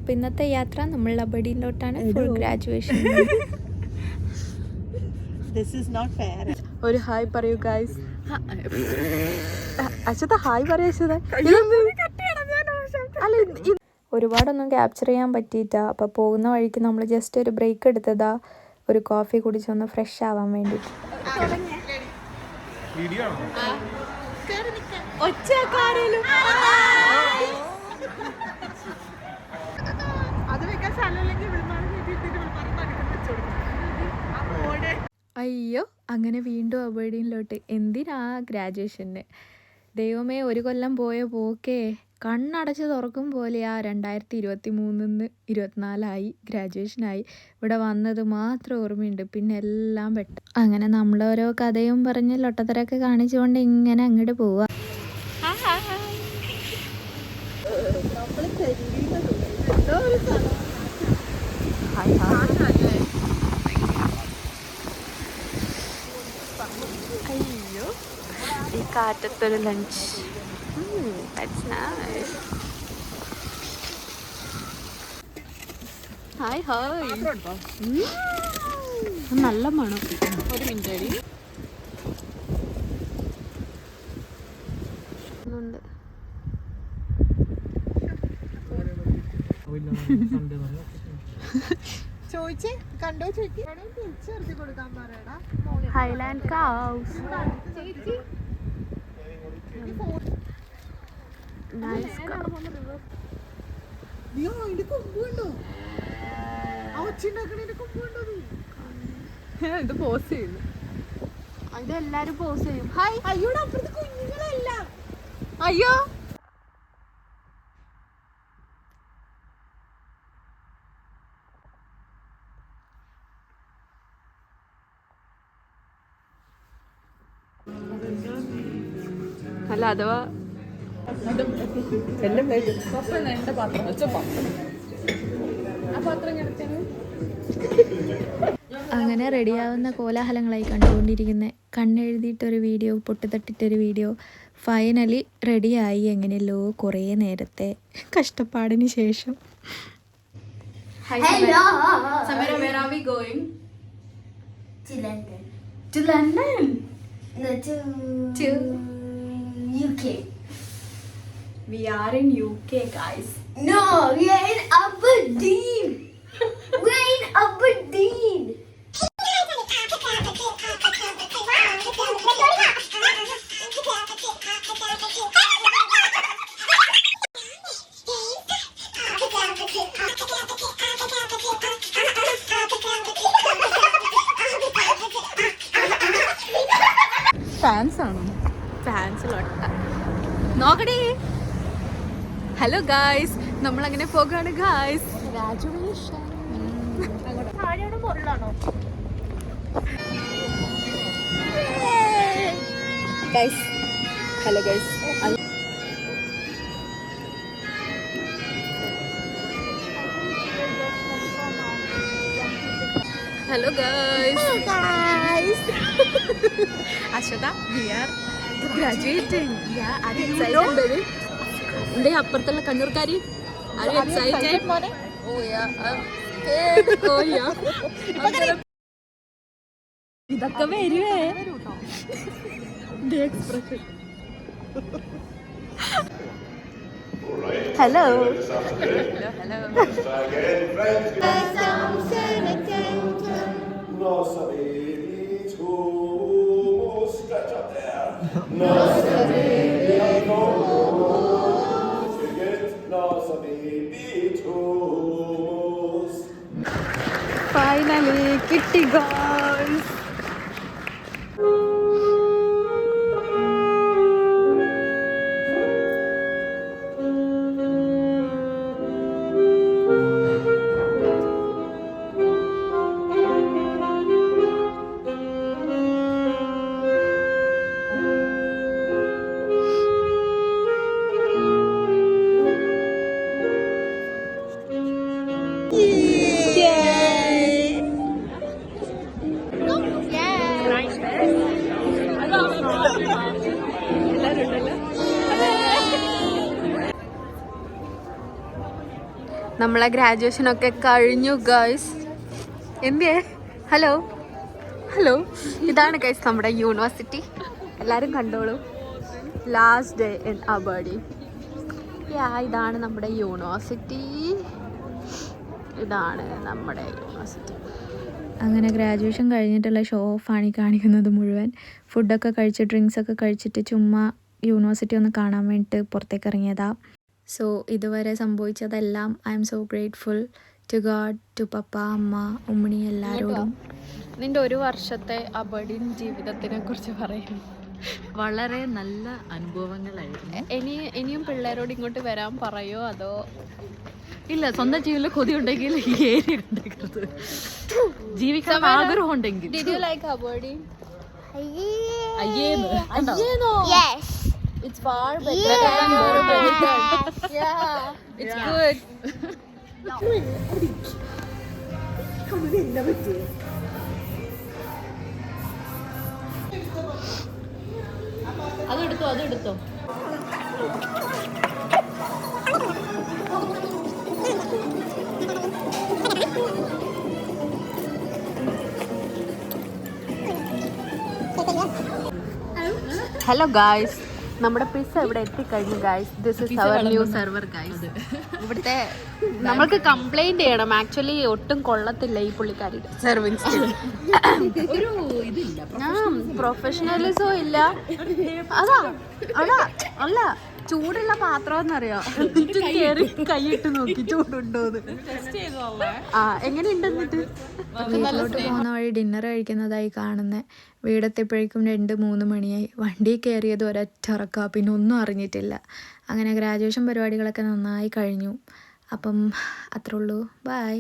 അപ്പോൾ ഇന്നത്തെ യാത്ര നമ്മൾ അബഡിയിലോട്ടാണ്. Full graduation. ഒരു ഹായ് പറയൂ ഗൈസ്. അശ്വത ഹായ് പറയൂ അശ്വത. ഒരുപാടൊന്നും ക്യാപ്ചർ ചെയ്യാൻ പറ്റിയിട്ടാ. അപ്പോൾ പോകുന്ന വഴിക്ക് നമ്മൾ ജസ്റ്റ് ഒരു ബ്രേക്ക് എടുത്തതാ, ഒരു കോഫി കുടിച്ചൊന്ന് ഫ്രഷ് ആവാൻ വേണ്ടിയിട്ട്. അയ്യോ, അങ്ങനെ വീണ്ടും അബഡിയിലോട്ട്. എന്തിനാ ഗ്രാജുവേഷന്? ദൈവമേ, ഒരു കൊല്ലം പോയ പോക്കേ കണ്ണടച്ച് തുറക്കും പോലെയാ. 2023 24 ഗ്രാജുവേഷനായി. ഇവിടെ വന്നത് മാത്രം ഓർമ്മയുണ്ട്, പിന്നെ എല്ലാം പെട്ടു. അങ്ങനെ നമ്മളോരോ കഥയും പറഞ്ഞ് ലൊട്ടത്തരൊക്കെ കാണിച്ചുകൊണ്ട് ഇങ്ങനെ അങ്ങോട്ട് പോവാ. അയ്യോ, ഈ കാറ്റത്തൊരു lunch. That's nice. Hi hi. നല്ല മണം. ഒരു മിനിറ്റ് അടി. ചോദിച്ചേ കണ്ടോ ചോദിച്ചു കൊടുക്കാൻ പറയടാ. Highland cows. നൈസ് കൗ. നീ അതിന്റെ കൊമ്പ് കണ്ടോ? ആ ഒച്ചുണ്ടാക്കണതിന്റെ കൊമ്പ് കണ്ടോ നീ? ഇത് പോസ് ചെയ്യുന്നു. ഇതെല്ലാരും പോസ് ചെയ്യും. ഹായ്. അയ്യോടെ അപ്പുറത്ത് കുഞ്ഞുങ്ങളെല്ലാം. അയ്യോ, അല്ല അഥവാ അങ്ങനെ റെഡിയാവുന്ന കോലാഹലങ്ങളായി കണ്ടുകൊണ്ടിരിക്കുന്ന കണ്ണെഴുതിയിട്ടൊരു വീഡിയോ, പൊട്ടിത്തട്ടിട്ടൊരു വീഡിയോ ഫൈനലി റെഡിയായി. എങ്ങനെയല്ലോ കുറേ നേരത്തെ കഷ്ടപ്പാടിന് ശേഷം. Hello. Samira, where are we going? To London. To London? No, to UK. We are in UK, guys. No, we are in Aberdeen. We are in Aberdeen. Fans ആണോ? Fans ലൊട്ട നോക്കടേ. Hello guys, നമ്മളങ്ങനെ പോകാണ് guys. Graduation. Guys, hello guys. Hello guys. Ashwata, we are graduating. Yeah, are you excited, baby? Inde apparthulla kannurkari. Are you excited? Oh yeah, I'm scared. Oh yeah. ഇതൊക്കെ വരുവേ. The expression. Hello. Hello. No sapevi tu scratch up there. No sapevi tu no sapevi tu. Finally കിട്ടി guys. നമ്മളെ ഗ്രാജുവേഷനൊക്കെ കഴിഞ്ഞു guys. എന്തിയേ? Hello hello, ഇതാണ് guys നമ്മുടെ university. എല്ലാവരും കണ്ടോളൂ. Last day in Aberdeen. ഇതാണ് നമ്മുടെ യൂണിവേഴ്സിറ്റി. അങ്ങനെ ഗ്രാജുവേഷൻ കഴിഞ്ഞിട്ടുള്ള ഷോ ഓഫാണ് ഈ കാണിക്കുന്നത് മുഴുവൻ. ഫുഡൊക്കെ കഴിച്ച് ഡ്രിങ്ക്സൊക്കെ കഴിച്ചിട്ട് ചുമ്മാ യൂണിവേഴ്സിറ്റി ഒന്ന് കാണാൻ വേണ്ടിയിട്ട് പുറത്തേക്ക് ഇറങ്ങിയതാണ്. സോ ഇതുവരെ സംഭവിച്ചതെല്ലാം I'm so grateful to God, to പപ്പ, അമ്മ, ഉമ്മണി, എല്ലാവരോടും. നിൻ്റെ ഒരു വർഷത്തെ അബർഡീൻ ജീവിതത്തിനെ കുറിച്ച് പറയും. വളരെ നല്ല അനുഭവങ്ങളായിരുന്നു. ഇനിയും പിള്ളേരോട് ഇങ്ങോട്ട് വരാൻ പറയോ അതോ? ഇല്ല, സ്വന്തം ജീവിതത്തിൽ കൊതി ഉണ്ടെങ്കിൽ ഈ ഏരിയ കണ്ടേക്കരുത്. ജീവിക്കാൻ ആഗ്രഹം ഉണ്ടെങ്കിൽ. Did you like Aberdeen? അയ്യേന്ന് കണ്ടോ? Yes. It's far better than Bhutan. Yeah, it's good. എന്നാ പറ്റിയേ? അതെടുത്തോ. ഹലോ ഗായ്സ്, നമ്മുടെ പിസ്സ ഇവിടെ എത്തിക്കഴിഞ്ഞു guys. This is our new server guys. ഇവിടുത്തെ നമ്മൾക്ക് കംപ്ലൈന്റ് ചെയ്യണം. ആക്ച്വലി ഒട്ടും കൊള്ളത്തില്ല ഈ പുള്ളിക്കാരിയുടെ സെർവിങ് സ്കിൽ. പ്രൊഫഷണലിസോ ഇല്ല. അല്ല ചൂടുള്ള പാത്രം എന്നറിയോ? കൈയിട്ട് നോക്കി ചൂടുണ്ടോന്ന്. എങ്ങനെയുണ്ട്? എന്നിട്ട് വീട്ടിലോട്ട് പോകുന്ന വഴി ഡിന്നർ കഴിക്കുന്നതായി കാണുന്നത്. വീടെത്തിയപ്പോഴേക്കും 2-3 മണിയായി. വണ്ടി കയറിയത് ഒരൊറ്റ ഉറക്കമാണ്, പിന്നെ ഒന്നും അറിഞ്ഞിട്ടില്ല. അങ്ങനെ ഗ്രാജുവേഷൻ പരിപാടികളൊക്കെ നന്നായി കഴിഞ്ഞു. അപ്പം അത്രേ ഉള്ളൂ. ബൈ.